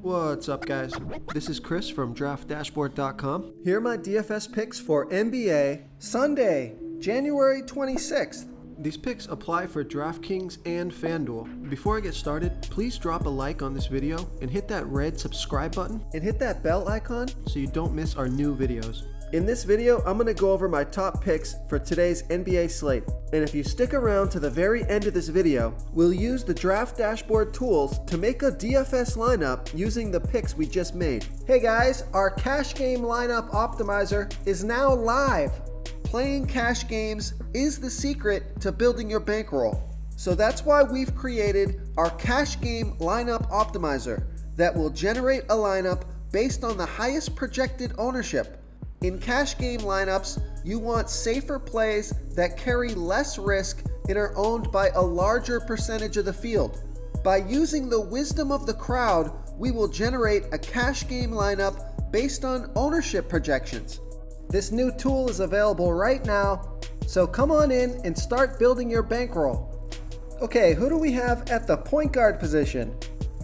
What's up, guys? This is Chris from DraftDashboard.com. Here are my DFS picks for NBA Sunday, January 26th. These picks apply for DraftKings and FanDuel. Before I get started, please drop a like on this video and hit that red subscribe button and hit that bell icon so you don't miss our new videos. In this video, I'm going to go over my top picks for today's NBA slate. And if you stick around to the very end of this video, we'll use the Draft Dashboard tools to make a DFS lineup using the picks we just made. Hey guys, our cash game lineup optimizer is now live. Playing cash games is the secret to building your bankroll. So that's why we've created our cash game lineup optimizer that will generate a lineup based on the highest projected ownership. In cash game lineups, you want safer plays that carry less risk and are owned by a larger percentage of the field. By using the wisdom of the crowd, we will generate a cash game lineup based on ownership projections. This new tool is available right now, so come on in and start building your bankroll. Okay, who do we have at the point guard position?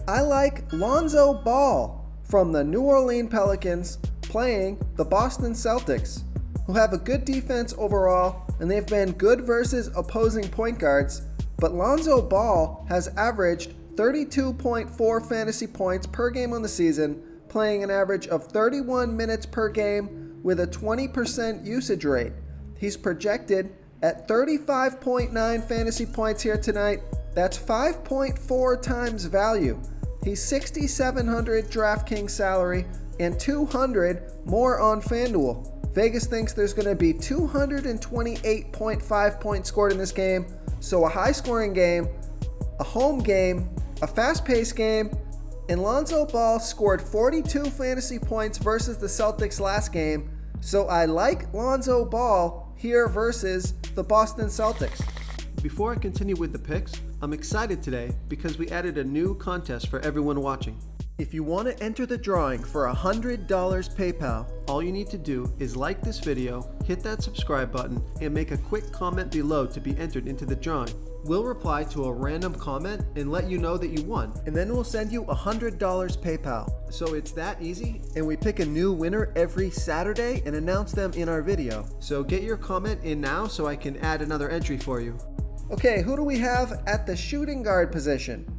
I like Lonzo Ball from the New Orleans Pelicans playing the Boston Celtics, who have a good defense overall, and they've been good versus opposing point guards, but Lonzo Ball has averaged 32.4 fantasy points per game on the season, playing an average of 31 minutes per game with a 20% usage rate. He's projected at 35.9 fantasy points here tonight. That's 5.4 times value. He's 6,700 DraftKings salary and 200 more on FanDuel. Vegas thinks there's going to be 228.5 points scored in this game. So a high-scoring game, a home game, a fast-paced game, and Lonzo Ball scored 42 fantasy points versus the Celtics last game. So I like Lonzo Ball here versus the Boston Celtics. Before I continue with the picks, I'm excited today because we added a new contest for everyone watching. If you want to enter the drawing for $100 PayPal, all you need to do is like this video, hit that subscribe button, and make a quick comment below to be entered into the drawing. We'll reply to a random comment and let you know that you won, and then we'll send you $100 PayPal. So it's that easy, and we pick a new winner every Saturday and announce them in our video. So get your comment in now so I can add another entry for you. Okay, who do we have at the shooting guard position?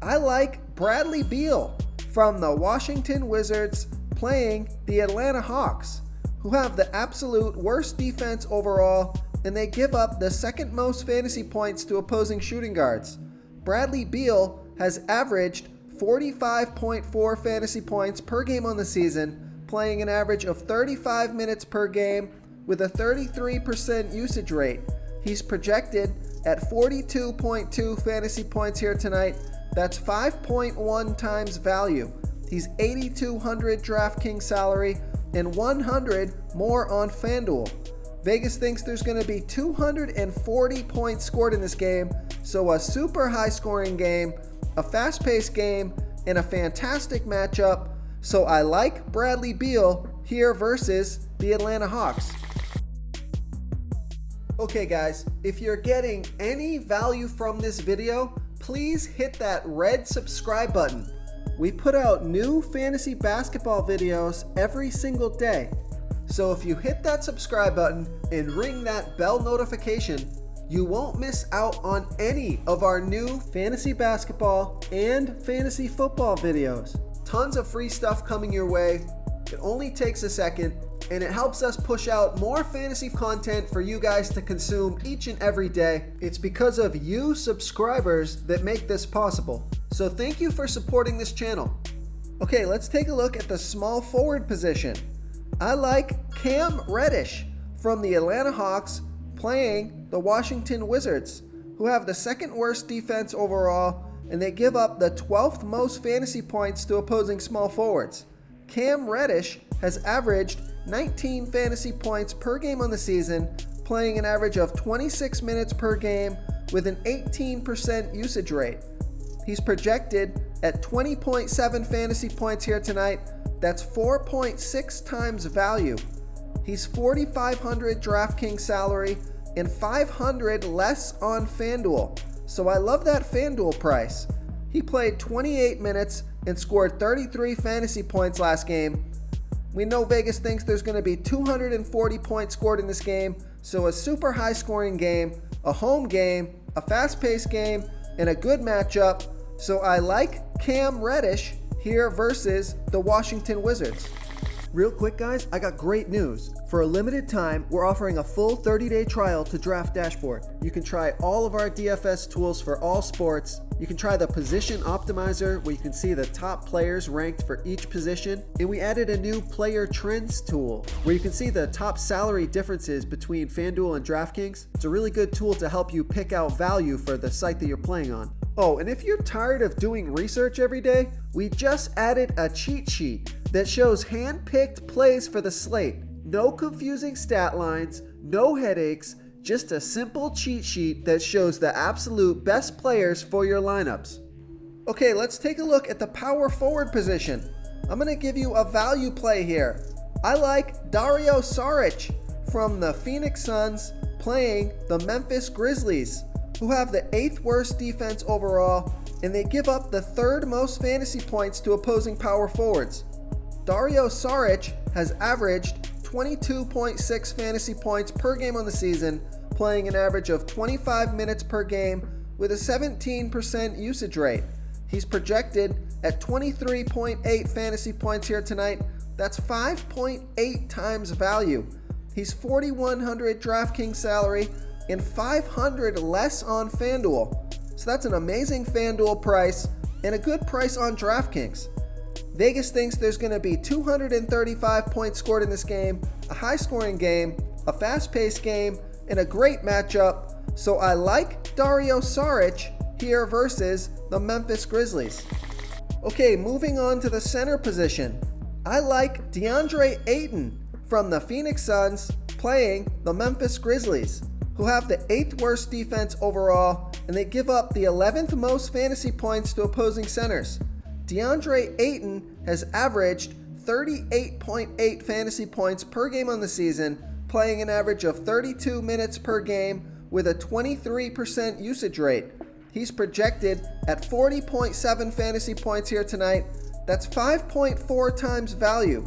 I like Bradley Beal from the Washington Wizards playing the Atlanta Hawks, who have the absolute worst defense overall, and they give up the second most fantasy points to opposing shooting guards. Bradley Beal has averaged 45.4 fantasy points per game on the season, playing an average of 35 minutes per game with a 33% usage rate. He's projected at 42.2 fantasy points here tonight. That's 5.1 times value. He's 8,200 DraftKings salary and 100 more on FanDuel. Vegas thinks there's going to be 240 points scored in this game, so a super high scoring game, a fast-paced game, and a fantastic matchup. So I like Bradley Beal here versus the Atlanta Hawks. Okay guys, if you're getting any value from this video, please hit that red subscribe button. We put out new fantasy basketball videos every single day. So if you hit that subscribe button and ring that bell notification, you won't miss out on any of our new fantasy basketball and fantasy football videos. Tons of free stuff coming your way. It only takes a second, and it helps us push out more fantasy content for you guys to consume each and every day. It's because of you subscribers that make this possible. So thank you for supporting this channel. Okay, let's take a look at the small forward position. I like Cam Reddish from the Atlanta Hawks playing the Washington Wizards, who have the second worst defense overall, and they give up the 12th most fantasy points to opposing small forwards. Cam Reddish has averaged 19 fantasy points per game on the season, playing an average of 26 minutes per game with an 18% usage rate. He's projected at 20.7 fantasy points here tonight. That's 4.6 times value. He's 4,500 DraftKings salary and 500 less on FanDuel. So I love that FanDuel price. He played 28 minutes and scored 33 fantasy points last game. We know Vegas thinks there's going to be 240 points scored in this game, so a super high scoring game, a home game, a fast-paced game, and a good matchup. So I like Cam Reddish here versus the Washington Wizards. Real quick, guys, I got great news. For a limited time, we're offering a full 30-day trial to Draft Dashboard. You can try all of our DFS tools for all sports. You can try the Position Optimizer, where you can see the top players ranked for each position. And we added a new Player Trends tool, where you can see the top salary differences between FanDuel and DraftKings. It's a really good tool to help you pick out value for the site that you're playing on. Oh, and if you're tired of doing research every day, we just added a cheat sheet that shows hand-picked plays for the slate. No confusing stat lines, no headaches, just a simple cheat sheet that shows the absolute best players for your lineups. Okay, let's take a look at the power forward position. I'm going to give you a value play here. I like Dario Saric from the Phoenix Suns playing the Memphis Grizzlies, who have the 8th worst defense overall, and they give up the 3rd most fantasy points to opposing power forwards. Dario Saric has averaged 22.6 fantasy points per game on the season, playing an average of 25 minutes per game with a 17% usage rate. He's projected at 23.8 fantasy points here tonight. That's 5.8 times value. He's $4,100 DraftKings salary and $500 less on FanDuel. So that's an amazing FanDuel price and a good price on DraftKings. Vegas thinks there's going to be 235 points scored in this game, a high-scoring game, a fast-paced game, and a great matchup. So I like Dario Saric here versus the Memphis Grizzlies. Okay, moving on to the center position. I like Deandre Aiden from the Phoenix Suns playing the Memphis Grizzlies, who have the 8th worst defense overall, and they give up the 11th most fantasy points to opposing centers. Deandre Aiden has averaged 38.8 fantasy points per game on the season, playing an average of 32 minutes per game with a 23% usage rate. He's projected at 40.7 fantasy points here tonight. That's 5.4 times value.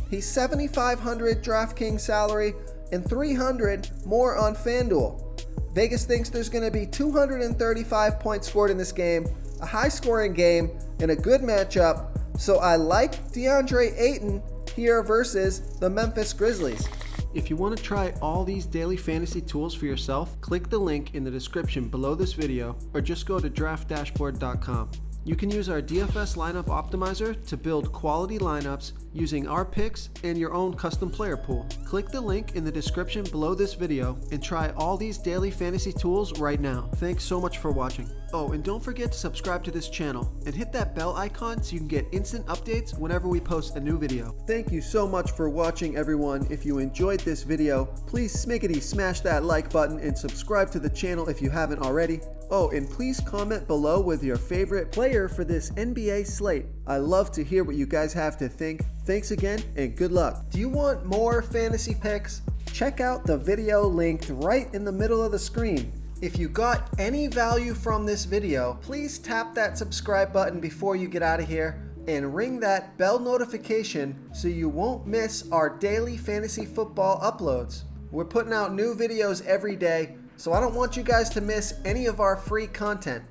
He's $7,500 DraftKings salary and $300 more on FanDuel. Vegas thinks there's going to be 235 points scored in this game, a high-scoring game, and a good matchup. So I like Deandre Aiden here versus the Memphis Grizzlies. If you want to try all these daily fantasy tools for yourself, click the link in the description below this video or just go to draftdashboard.com. You can use our DFS lineup optimizer to build quality lineups using our picks and your own custom player pool. Click the link in the description below this video and try all these daily fantasy tools right now. Thanks so much for watching. Oh, and don't forget to subscribe to this channel and hit that bell icon so you can get instant updates whenever we post a new video. Thank you so much for watching, everyone. If you enjoyed this video, please smickety smash that like button and subscribe to the channel if you haven't already. Oh, and please comment below with your favorite player for this NBA slate. I love to hear what you guys have to think. Thanks again and good luck. Do you want more fantasy picks? Check out the video linked right in the middle of the screen. If you got any value from this video, please tap that subscribe button before you get out of here and ring that bell notification so you won't miss our daily fantasy football uploads. We're putting out new videos every day, so I don't want you guys to miss any of our free content.